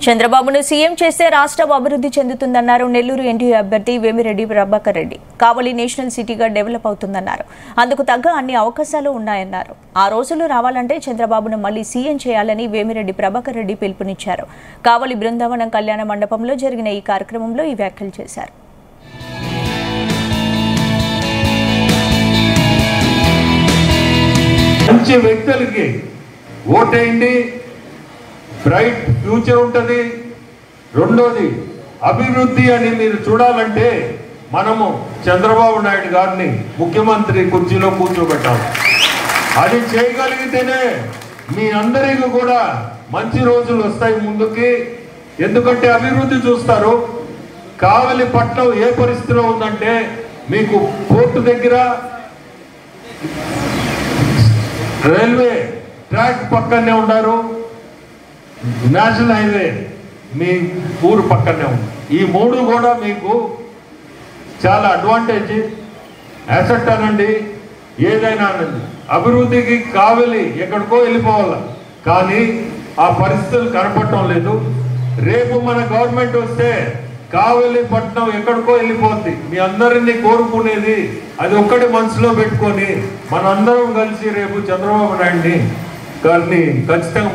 చంద్రబాబును సీఎం చేస్తే రాష్ట్రం అభివృద్ధి చెందుతుందన్నారు నెల్లూరు ఎన్డీఏ అభ్యర్థి వేమిరెడ్డి ప్రభాకర్ రెడ్డి. కావలి నేషనల్ సిటీగా డెవలప్ అవుతుందన్నారు. అందుకు తగ్గ అన్ని అవకాశాలు ఉన్నాయన్నారు. ఆ రోజులు రావాలంటే చంద్రబాబును మళ్లీ సీఎం చేయాలని వేమిరెడ్డి ప్రభాకర్ రెడ్డి పిలుపునిచ్చారు. కావలి బృందావనం కళ్యాణ మండపంలో జరిగిన ఈ కార్యక్రమంలో ఈ వ్యాఖ్యలు చేశారు. మంచి వ్యక్తులకి ఓటేయండి, బ్రైట్ ఫ్యూచర్ ఉంటుంది. రెండోది అభివృద్ధి అని మీరు చూడాలంటే మనము చంద్రబాబు నాయుడు గారిని ముఖ్యమంత్రి కుర్చీలో కూర్చోబెట్టాలి. అది చేయగలిగితేనే మీ అందరికీ కూడా మంచి రోజులు వస్తాయి ముందుకి. ఎందుకంటే అభివృద్ధి చూస్తారు. కావలి పట్నం ఏ పరిస్థితిలో ఉందంటే మీకు పోర్టు దగ్గర రైల్వే ట్రాక్ పక్కనే ఉన్నారు, నేషనల్ హైవే మీ ఊరు పక్కనే ఉంది. ఈ మూడు కూడా మీకు చాలా అడ్వాంటేజ్. అసెట్ అనండి, ఏదైనా అనండి, అభివృద్ధికి కావలి ఎక్కడికో వెళ్ళిపోవాలి. కానీ ఆ పరిస్థితులు కనపడటం లేదు. రేపు మన గవర్నమెంట్ వస్తే కావలి పట్నం ఎక్కడికో వెళ్ళిపోద్ది. మీ అందరినీ కోరుకునేది అది ఒక్కటి మనసులో పెట్టుకొని మనందరం కలిసి రేపు చంద్రబాబు నాయుడిని గారిని ఖచ్చితంగా